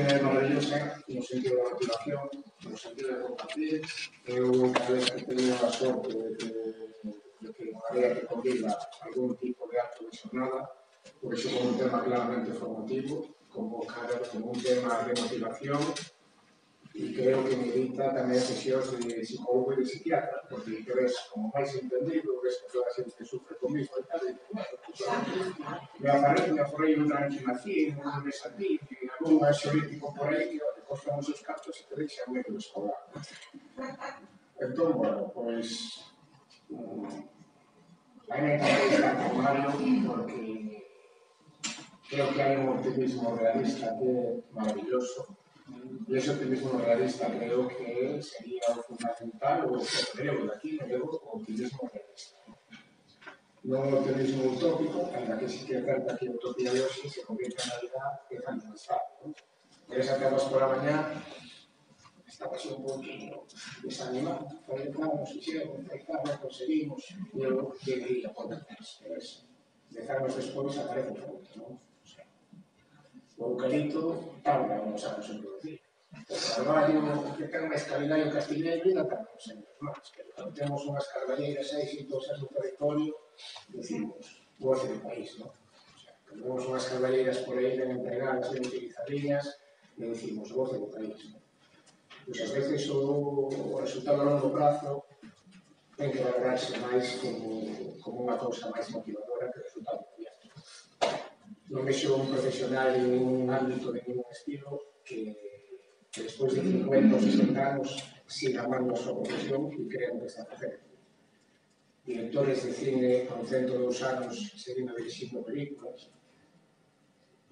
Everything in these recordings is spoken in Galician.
maravillosa no sentido da motivación, no sentido de compartir. Eu cada vez que teño a sorte de que unha área que conviva algún tipo de acto de xornada, por iso como un tema claramente formativo, como un tema de motivación, e creo que me evita tamén sesións de psicólogo e de psiquiatra, porque ves como máis entendido, ves que toda a xente sufre comigo e tal, e me aforrei outra anquimacín, un desatín, e algún ansiolítico por aí, que costan os seus cartos e te deixan medio descolgado. Entón, bueno, pois, a mí me encanta estar con Mario porque creo que hai un optimismo realista que é maravilloso. E ese optimismo realista creo que sería o fundamental, o que creo de aquí, o optimismo realista. Non o optimismo utópico, ainda que sí que é certa que a utopía de hoxe se convierte en realidad que é tan necesario. Eres acabas por a mañá, estabas un poquinho desanimado, porque claro, nos fixemos, non conseguimos, e eu quería por detrás. 10 anos despois aparece pronto, non? O eucalipto tarda uns anos en producir. O carballo, que ten unha escalinario castileiro, ainda tarda uns anos máis. Pero cando temos unhas carballeiras exitosas no territorio, decimos, goce do país, non? Cando temos unhas carballeiras por aí ben entregadas, ben utilizadillas, e decimos, goce do país, non? Pois ás veces o resultado a longo prazo ten que valorarse máis como unha cousa máis motivadora que o resultado inmediato. Non vexo un profesional en ningún ámbito, de ningún estilo, que despois de 50 ou 60 anos siga amando a súa profesión e crean que está facendo. Directores de cine con 102 anos seguindo dirixindo películas,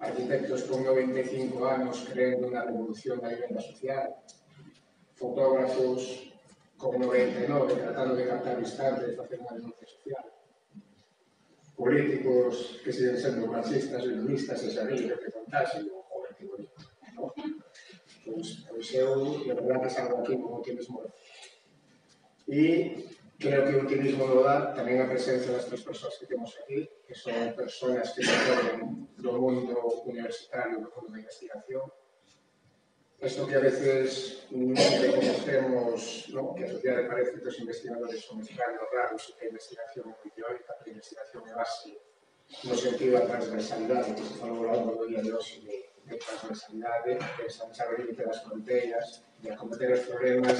arquitectos con 95 anos creendo na revolución da vivenda social, fotógrafos con 99 tratando de captar o instante e facer unha denuncia social, políticos que siguen sendo marxistas, leninistas e xaríes que contaxen o joven que bonito. Pois eu, de verdade, que salgo aquí con optimismo. E creo que o optimismo lo dá tamén a presencia das tres persoas que temos aquí, que son persoas que se ponen do mundo universitario, do mundo da investigación. Isto que a veces non reconocemos, que a sociedade parece que os investigadores son extraños raros e que a investigación é moi teórica, que a investigación é base no sentido da transversalidade, que se falou ao longo do día de hoxe de transversalidade, de ensanchar o límite das fronteiras, de acometer os problemas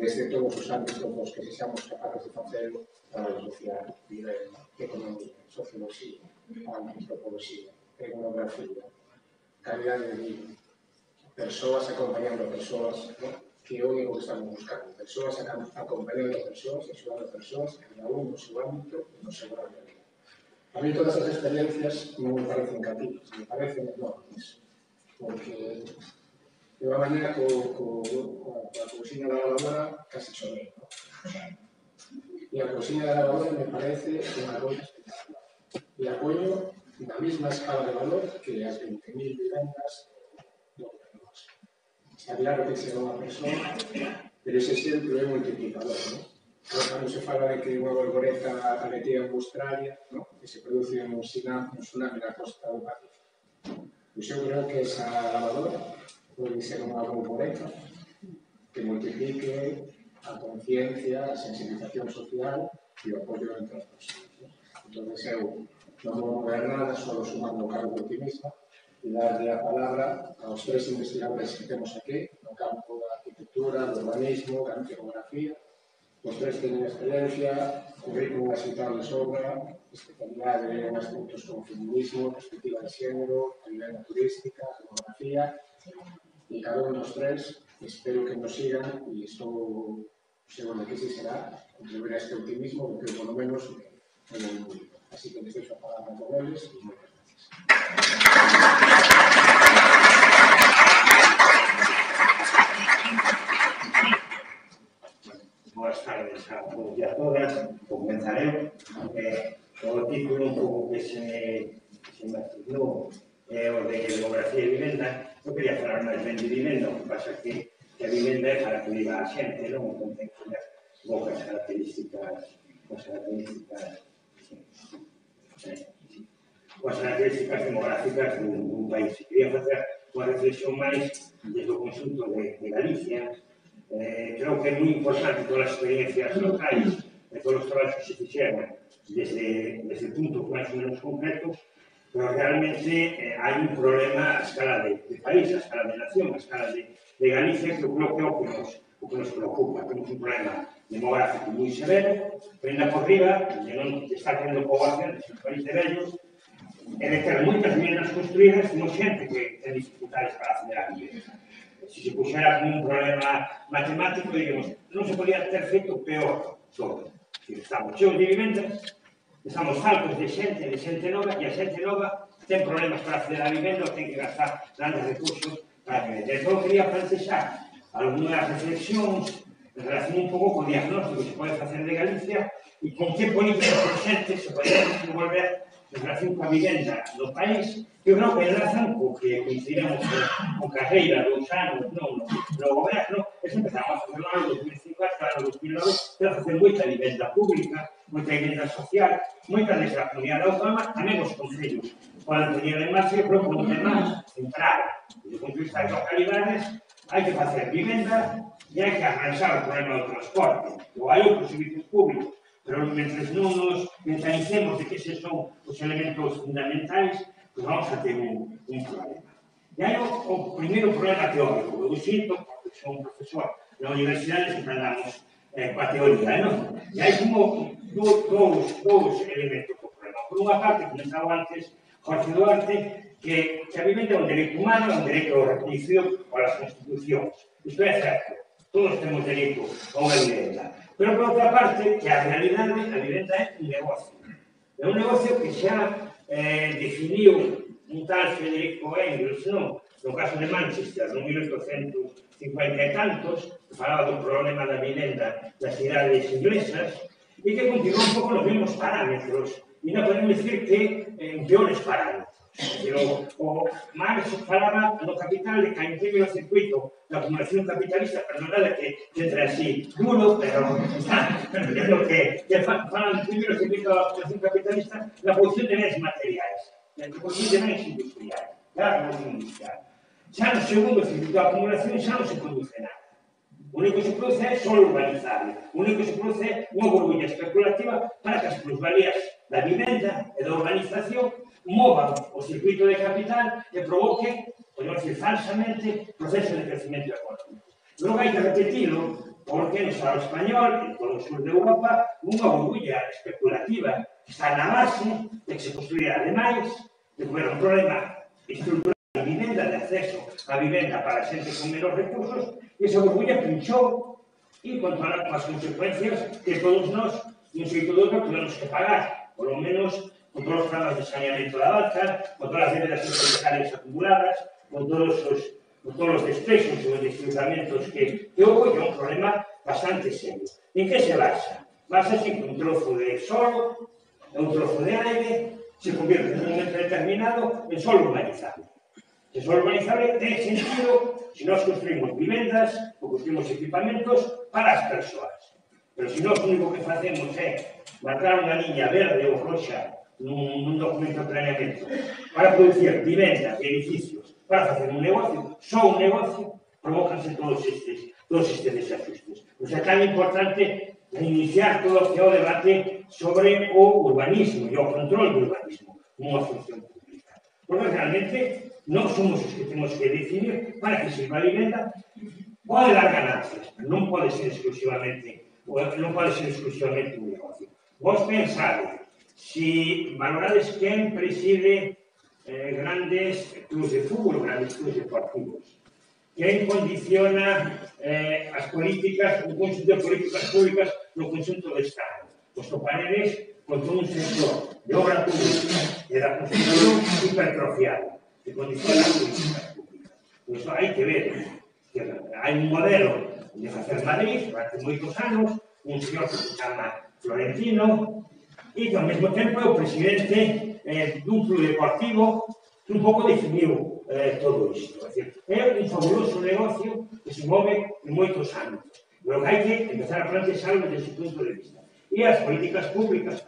desde todos os ámbitos nos que sexamos capaces de facelo, traballo social, vivienda, economía, socioloxía, antropoloxía, etnografía, calidade de vida, persoas acompañando persoas, que é o único que estamos buscando, persoas acompañando persoas, axudando persoas, cada un no seu ámbito e no seu ámbito. A mí todas as experiencias non me parecen cativas, me parecen enormes, porque eu a mañana coa cousiña da lavadora casi chorei, e a cousiña da lavadora me parece unha coisa espectacular. E a poño na mesma escala de valor que as 20.000 vivendas do Goberno. Está claro que será unha persona, pero ese exemplo é multiplicador, non? Cando se fala de que unha borboleta aletea en Australia, que se produce un tsunami na costa do Pacífico. Pois eu creo que esa lavadora pode ser unha borboleta que multiplique a conciencia, a sensibilización social e o apoio entre as persoas. Entón, eu non vou mover nada, só sumando o cargo de optimista e darle a palabra aos tres investigadores que temos aquí no campo da arquitectura, do urbanismo, da geografía. Os tres teñen experiencia, currículum asignado de sobra, especialidade en aspectos como feminismo, perspectiva de xénero, vivienda turística, demografía, e cada un dos tres espero que nos sigan e estou seguro que sí será contribuir a este optimismo que por lo menos me vou muy bien. Así que les deixo a palabra con eles e moitas gracias. Boas tardes a todos e a todas. Comenzaré o título un pouco que se me asignou o de demografía e vivenda. Eu quería falar máis ben de vivenda, o que pasa que a vivenda é para que viva a xente, non? Entón ten que ter boas características demográficas dun país. Quería facer unha reflexión máis desde o conxunto de Galicia. Creo que é moi importante todas as experiencias locais e todos os traballos que se fixeron desde puntos máis ou menos concretos, pero realmente hai un problema a escala de país, a escala de nación, a escala de Galicia, que eu creo que é o que nos preocupa. Temos un problema demográfico moi severo, pero ainda por riba, de non está tendo poboación no país de vellos, e de ter moitas vivendas construídas, temos xente que ten dificultades para acceder a vivienda. Se se puxera como un problema matemático, digamos, non se podía ter feito peor todo. Estamos cheos de vivendas, estamos faltos de xente nova, e a xente nova ten problemas para acceder a vivenda ou ten que gastar grandes recursos para vivenda. Entón, quería plantexar algunhas reflexións en relación un pouco co diagnóstico que se pode facer de Galicia e con que políticas urgentes se poderían desenvolver en relación coa vivenda do país, que eu creo que enlazan co que coincidimos con carreira 2 anos no goberno, e se empezamos a facer no ano 2005 hasta o ano 2009, pero a facer moita vivenda pública, moita vivenda social, moita desde a comunidade autónoma, tamén os concellos poden poñer en marcha, eu creo que un tema central, desde o punto de vista de localidades, hai que facer vivenda e hai que arranxar o problema do transporte, ou hai outros servicios públicos, pero mentre non nos mentalicemos de que eses son os elementos fundamentais, pues vamos a ter un problema. E hai o primeiro problema teórico, eu sinto, porque son un profesor na universidade, sempre andamos coa teoría, non? E hai como dous elementos do problema. Por unha parte, comentaba antes Jorge Duarte, que a vivenda é un dereito humano, é un dereito reconhecido polas constitucións. Isto é certo, todos temos dereito a unha vivenda. Pero, por outra parte, que a realidade, a vivenda é un negocio. É un negocio que xa definiu un tal Federico Engels, no caso de Manchester, no 1850 e tantos, que falaba do problema da vivenda das cidades inglesas, e que continúa un pouco nos mesmos parámetros. E non podemos dicir que en peores parámetros. Pero o Marx falaba no Capital de que a imprime o circuito da acumulación capitalista, perdonada que entre así duro, pero lo que falan de imprimir o circuito da acumulación capitalista na produción de bens materiais, na produción de bens industriais, da revolución industrial. Xa no segundo circuito da acumulación xa non se produce nada. O único que se produce é solo urbanizable. O único que se produce é unha burbulla especulativa para que as plusvalías da vivenda e da urbanización movan o circuito de capital e provoquen, podemos decir falsamente, procesos de crecimiento económico. Logo hai que repetirlo porque no Estado español, en todo o sur de Europa, unha burbulla especulativa que está na base de que se construirá ademais, de que hubiera un problema estrutural de vivenda, de acceso a vivenda para xente con menos recursos, e esa burbulla pinchou e contará as consecuencias que todos nós, nun xeito ou outro, temos que pagar, por lo menos con todos os programas de saneamento da alza, con todas as débedas hipotecarias acumuladas, con todos os despexos e os distributamentos que houve, é un problema bastante serio. En que se basa? Básase que un trozo de solo, un trozo de aire, se convierte en un momento determinado en solo urbanizable. Se solo urbanizable ten sentido se nós construímos vivendas ou construímos equipamentos para as persoas. Pero se nós o único que facemos é marcar unha liña verde ou roxa nun documento de planeamento para producir vivendas e edificios para facer un negocio, só un negocio, provócanse todos estes desajustes. Pois é tan importante iniciar todo o que é o debate sobre o urbanismo e o control do urbanismo nunha función pública. Porque realmente non somos os que temos que decidir para que sirva a vivenda, pode dar ganancias, pero non pode ser exclusivamente un negocio. Vos pensade, si valorades quen preside grandes clubes de fútbol, grandes clubes deportivos, quen condiciona as políticas, o conxunto de políticas públicas no conxunto do Estado. Os toparedes con todo un sector de obra pública e da construcción hipertrofiada, que condiciona as políticas públicas. Por iso hai que ver que hai un modelo de facer Madrid durante moitos anos, un señor que se chama Florentino, e que ao mesmo tempo é o presidente dun club deportivo que un pouco definiu todo isto. É un fabuloso negocio que se move en moitos anos. Pero que hai que empezar a plantexarlo desde ese punto de vista. E as políticas públicas,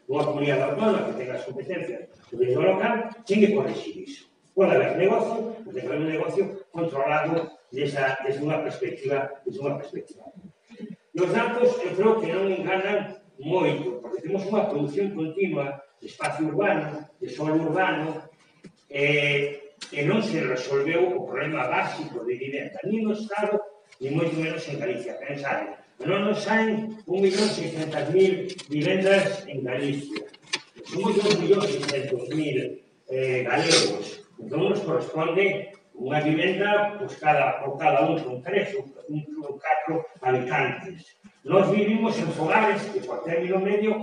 unha comunidade autónoma que tenga as competencias do nivel local, ten que corregir iso. Pode haber negocio, pero ten que haber un negocio controlado desde unha perspectiva. E os datos, eu creo que non enganan moito, porque temos unha produción continua de espacio urbano, de solo urbano, e non se resolveu o problema básico de vivenda, nin no Estado, ni moito menos en Galicia. Pensade, non nos saen 1.600.000 vivendas en Galicia. Somos 2.600.000 galegos. Entón, nos corresponde unha vivenda por cada un con 3 ou 4 habitantes. Nós vivimos en fogares que, por término medio,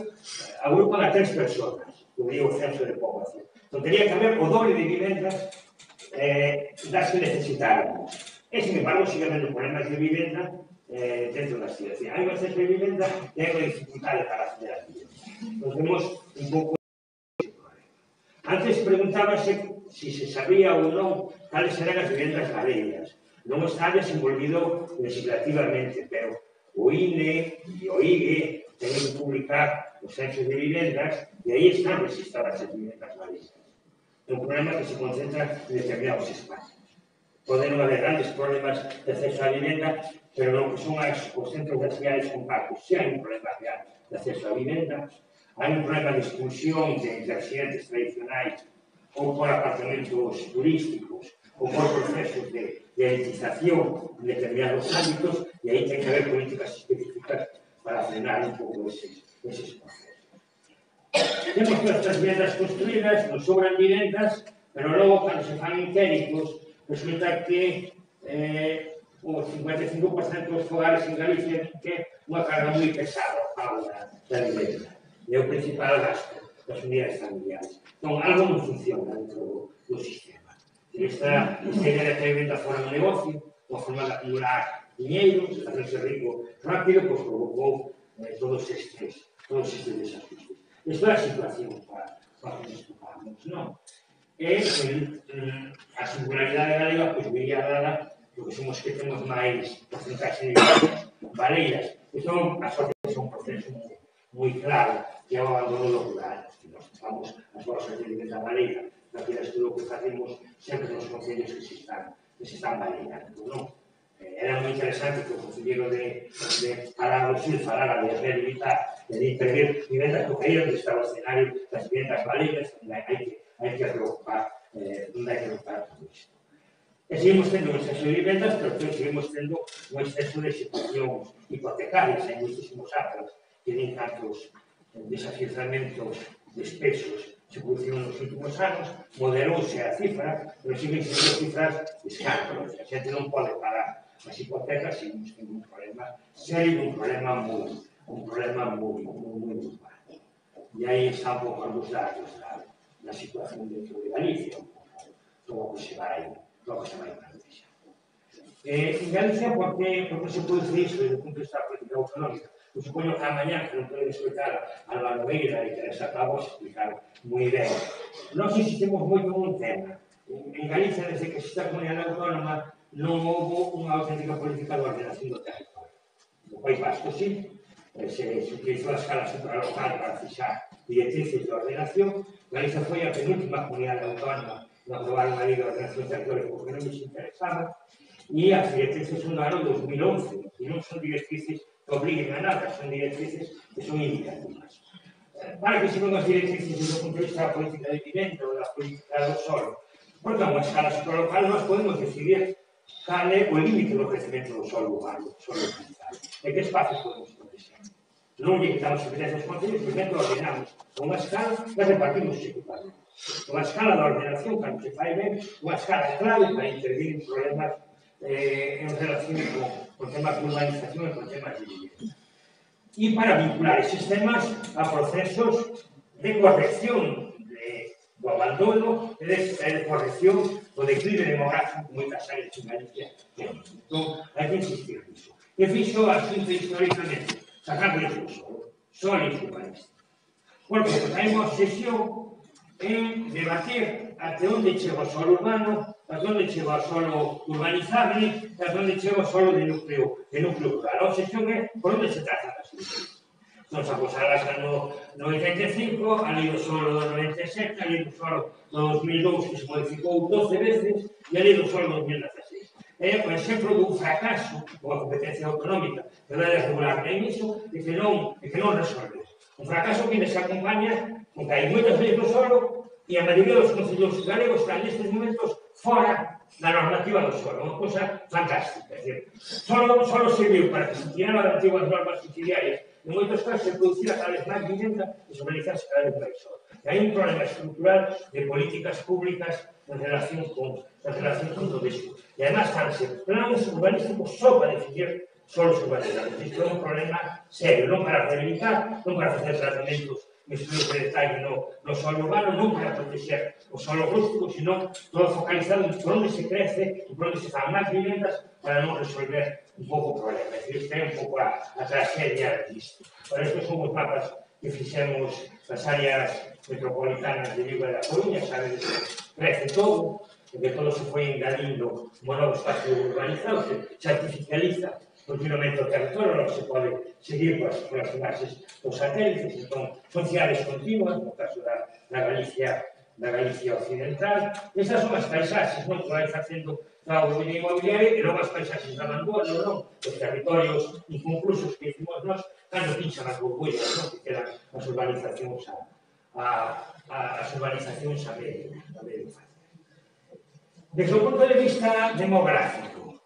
agrupan a 3 personas, que digo o censo de poboación. Entón, teria que haber o doble de vivendas das que necesitáramos. E, sin embargo, sigue habendo problemas de vivenda dentro das cidades. Hai un exceso de vivenda e hai unha dificultade para acceder a vivienda. Entón, temos un pouco. Antes preguntábase si se sabía ou non cales eran as vivendas galeiras. Non está desenvolvido legislativamente, pero o INE e o IGE teñen que publicar os censos de vivendas e aí están registradas as vivendas galeiras. É un problema que se concentra en determinados espacios. Poden non haber grandes problemas de acceso á vivenda, pero non que son os centros das cidades compactos. Se hai un problema real de acceso á vivenda, hai un problema de expulsión de residentes tradicionais ou por apartamentos turísticos ou por procesos de elitización de determinados ámbitos e aí ten que haber políticas específicas para frenar un pouco eses procesos. Temos todas estas vivendas construídas, nos sobran vivendas, pero logo, cando se fan inquéritos, resulta que o 55% dos fogares en Galicia que é unha carga moi pesada o pago da vivenda. E o principal gasto das unidades familiares. Entón, algo non funciona dentro do sistema. Esta idea de que a vivenda fora un negocio, unha forma de acumular dinheiro, de hacerse rico rápido, pois provocou todos estes desajustes. Esta é a situación para que nos topamos, non? E a singularidade galega, pois, veía dada porque somos que temos máis porcentaxe de vivendas baleiras. Isto, a sorte, é un proceso moi claro, que é o abandono do rural. Nós topamos as bolsas de vivenda baleira, daquelas que o que facemos sempre nos concellos que se están baleirando, non? Era moi interesante que o concelleiro de Paradoxil falara de rehabilitar e de intervir vivendas porque aí onde está o escenario das vivendas baleiras, onde hai que preocupar todo isto. E seguimos tendo un exceso de vivendas, pero seguimos tendo un exceso de execucións hipotecarias, hai muchísimos actos que nin tantos desafiuzamentos despesos se produciron nos últimos anos, moderouse a cifra, pero siguen sendo cifras de escándalo. A xente non pode pagar as hipotecas, seguimos tendo un problema serio, un problema moi global. E aí están un pouco os datos da situación dentro de Galicia, todo o que se vai plantear. En Galicia, por que se produce isto desde o punto de vista da política autonómica? Eu supoño que amanhã, que non poden explicar a Álvaro Beira e Teresa Cabo, explicar moi ben. Nós insistimos moito nun tema. En Galicia, desde que existe a comunidade autónoma, non houve unha auténtica política de ordenación do territorio. No País Vasco, sí, se utilizou a escala supralocal para fixar directrices de ordenación. Galicia foi a penúltima comunidade autónoma de aprobar unha lei de ordenación do territorio porque non lles interesaba, e as directrices son do ano 2011, e non son directrices que obliguen a nada, son directrices que son indicativas. Para que sirvan as directrices desde o punto de vista da política de vivenda ou da política do solo? Porque a unha escala supralocal nós podemos decidir cal é o límite do crecemento do solo urbano, do solo urbano. E que espacios podemos proteger? Non lle quitamos competencias aos concellos, simplesmente ordenamos a unha escala e repartimos executamente. Unha escala de ordenación, cando se fai ben, unha escala clave para intervir en problemas en relación con temas de urbanización e con temas de vivienda. E para vincular eses temas a procesos de corrección do abandono e de corrección do declive demográfico que moitas áreas en Galicia temos. Entón, hai que insistir nisso. E fixo a xunta históricamente, sacando iso do solo urbanístico. Porque hai unha obsesión en debater até onde chega o solo urbano, até onde chega o solo urbanizable, até onde chega o solo de núcleo rural. A obsesión é por onde se trazan as líneas. nos aposadas no 85, a lei do solo do 97, a lei do solo do 2002 que se modificou 12 veces e a lei do solo do 2016. É o exemplo dun fracaso ou a competencia autonómica que debe regular ben iso e que non resolve. Un fracaso que se acompaña con que hai moitas leis do solo e a maioría dos concellos galegos están nestes momentos fora da normativa do solo, unha cosa fantástica. É dicir, solo serviu para que se tirara das antiguas normas subsidiarias en moitos casos se producira cada vez máis vivenda e se organizase cada vez máis solo. E hai un problema estrutural de políticas públicas en relación con todo isto. E además estánse planes urbanísticos só para definir solos urbanizados. Isto é un problema serio, non para rehabilitar, non para facer tratamentos de estudios de detalle no solo urbano, non para proteger o solo rústico, sino todo focalizado en por onde se crece e por onde se fan máis vivendas para non resolver un pouco o problema. É dicir, isto é un pouco a tragedia disto. Por isto son os mapas que fixemos nas áreas metropolitanas de Vigo e da Coruña, sabedes que crece todo, porque todo se foi engadindo como novo espacio urbanizado, se artificializa continuamente o territorio, non se pode seguir polas imaxes dos satélites, entón son cidades continuas, no caso da Galicia occidental. Estas son as paisaxes, non? Que vai facendo o dominio inmobiliario e logo as paisaxes da abandono, non? Os territorios inconclusos que hicimos nós, cando pinchan as burbullas, non? Que quedan as urbanizacións a medio fácil. Desde o punto de vista demográfico,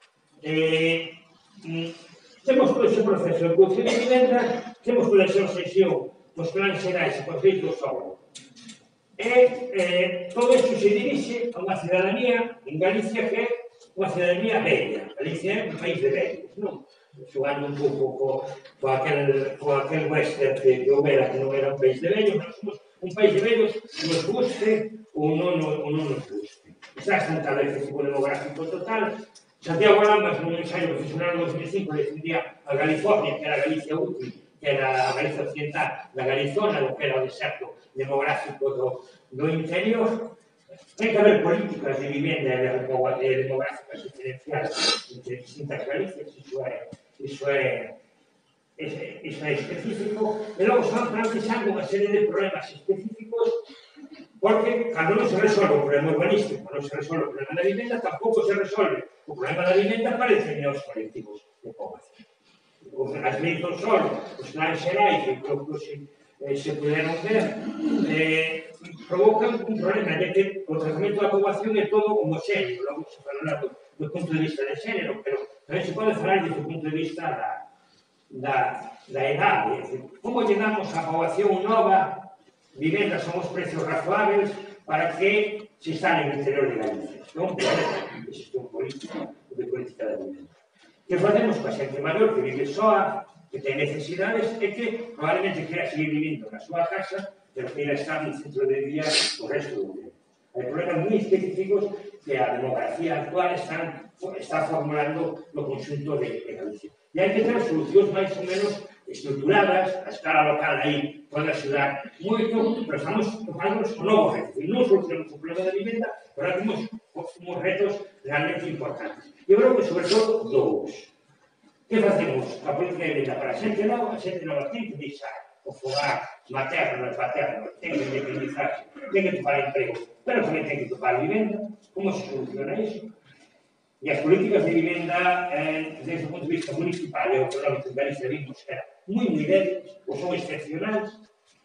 temos todo ese proceso de produción de vivenda, temos toda esa obsesión dos plans xerais e cos leis do solo. E todo isto se dirixe a unha cidadanía en Galicia que é unha cidadanía bella. Galicia é un país de vellos, non? Xogando un pouco co aquel western que houbera que non era un país de vellos, nós somos un país de vellos que nos guste ou non nos guste. Está bastante el efectivo demográfico total. Santiago Lamas, nun ensaio profesional en 2005, defendía a Galifornia, que era a Galicia útil, que era a Galicia occidental, da Galizona, que era o deserto demográfico do interior. Ten que haber políticas de vivenda e demográficas diferenciadas entre distintas Galicias, iso é específico, e logo están planteando unha serie de problemas específicos porque cando non se resolve o problema urbanístico, non se resolve o problema da vivenda, tampouco se resolve o problema da vivenda para definir os colectivos de poboación. As leis do solo, os plans xerais, que se puderon ver, provocan un problema de que o tratamento da poboación é todo homogéneo, logo se falará do punto de vista de xénero, pero tamén se pode falar desde o punto de vista da edade. Como llegamos a poboación nova, vivendas a uns precios razoables para que se instalen no interior de Galicia? Non é xestión política ou de política da vivenda. Que facemos coa xente maior que vive soa, que ten necesidades e que probablemente quera seguir vivindo na súa casa, pero quera estar no centro de día o resto do tempo. Hai problemas moi específicos que a demografía actual está formulando no conxunto de Galicia. E hai que ter solucións máis ou menos estruturadas, a escala local aí pode axudar moito, pero estamos tocándonos con novos retos. Non solucionamos o problema da vivenda, pero temos uns retos realmente importantes. Eu creo que, sobre todo, dous. Que facemos? A política de vivenda para a xente nova ten que deixar o fogar materno e paterno, ten que independizarse, ten que topar emprego, pero tamén ten que topar vivenda. Como se soluciona iso? E as políticas de vivenda, desde o punto de vista municipal e autonómico en Galicia, vimos que eran moi débiles, ou son excepcionais,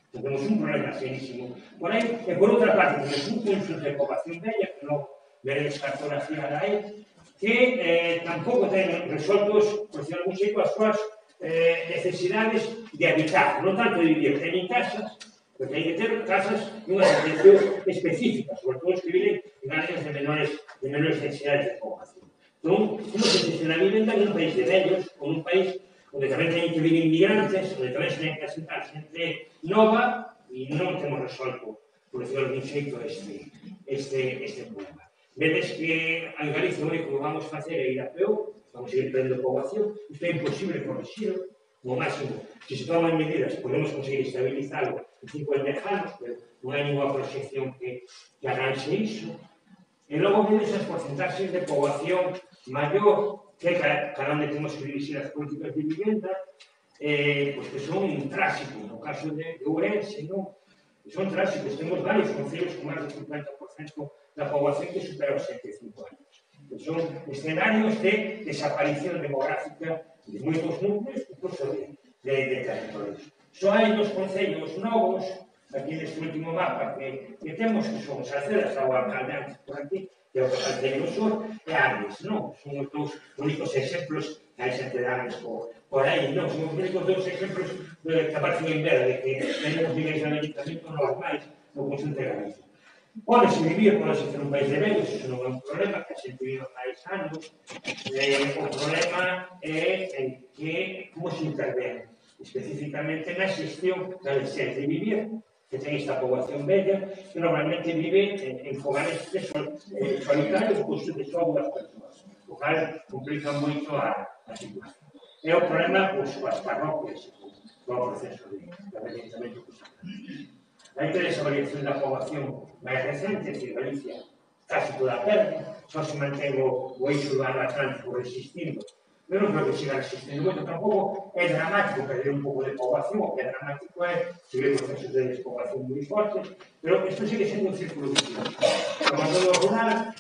temos un problema serísimo por aí, e por outra parte, temos un conxunto de poboación bella, que non veredes cartografía da aí, que tampouco ten resoltos, por decir algún xeito, as súas necesidades de habitar, non tanto de vivir, teñen casas, porque hai que ter casas nunha atención específica, sobre todo os que viven en áreas de menores densidades de poboación. Entón, como se gestiona a vivenda nun país de vellos, ou nun país onde tamén teñen que vivir inmigrantes, onde tamén se teñen que asentar xente nova, e non temos resolto, por decirlo de un xeito, este problema. Vedes que en Galicia o único que vamos facer é ir a peor, vamos a ir perdendo poboación, isto é imposible corrixirlo, como máximo. Se se toman medidas, podemos conseguir estabilizarlo en 50 anos, pero non hai ninguna proxección que arranxe iso. E logo vedes as porcentaxes de poboación maior, que é cada onde temos que dirigir as políticas de vivenda, que son tráxicos. No caso de Ourense, son tráxicos. Temos varios concellos con máis do 50% da poboación que supera os 75 anos. Son escenarios de desaparición demográfica de moitos núcleos, incluso de territorios. Só hai dos concellos novos, aquí neste último mapa que temos, que son Salcedas, ao alcalde por aquí, que é o Concello do Sur, e Arles, non? Son os dous únicos exemplos que hai xente de Arles por aí, non? Son os únicos dous exemplos que aparecen en verde, que tenemos niveis de habilitamento normais no conxunto de Galicia. Pódese vivir, pódese ter un país de vellos, iso non é un problema, que a xente vive máis anos. O problema é en que como se intervén especificamente na xestión da xente de vivir, que ten esta poboación bella, que normalmente vive en fogares solitarios, de só dúas persoas, o cal complica moito a situación. É o problema coas parroquias, co proceso de avenitamento que se faz. Hai que esa variación da poboación máis recente, que Galicia casi toda perde, só se mantén o eixo urbano atlántico resistindo. Eu non creo que siga resistindo moito, tampouco é dramático perder un pouco de poboación, o que é dramático é seguir procesos de despoboación moi fortes, pero isto sigue sendo un círculo vicioso. Como todo rural,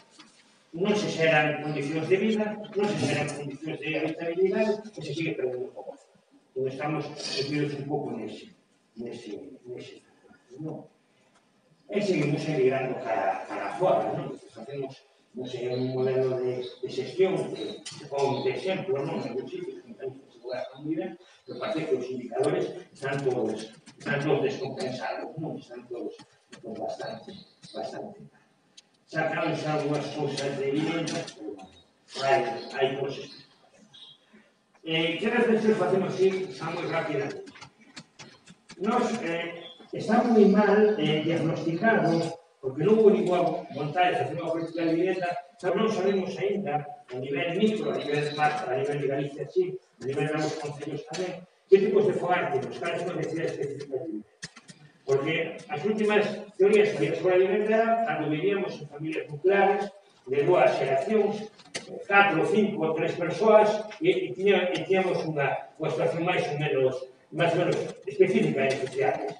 non se xeran condicións de vida, non se xeran condicións de habitabilidade, e se sigue perdendo poboación. Entón estamos metidos un pouco nese e seguimos emigrando cara fora, non? Facemos, non sei, un modelo de xestión que se pon de exemplo, non? En algún sitio, que non se gasta moi ben, pero parece que os indicadores están todos descompensados, non? Están todos bastante mal. Sacáronse algunhas cousas de viviendas, pero hai cousas. Que reflexión facemos así, xa moi rápidamente? Nos está moi mal diagnosticado, porque non houve ninguna vontade de facer unha política de vivienda, pero non sabemos aínda, a nivel micro, a nivel de Marta, a nivel de Galicia, sí, a nivel de algunos concellos tamén, que tipos de fogar temos, cales son as necesidades específicas de vivienda. Porque as últimas teorías que había sobre a vivienda eran cando vivíamos en familias nucleares de dúas xeracións, 4, 5 ou 3 persoas, e tiñamos unha situación máis ou menos específica de necesidades.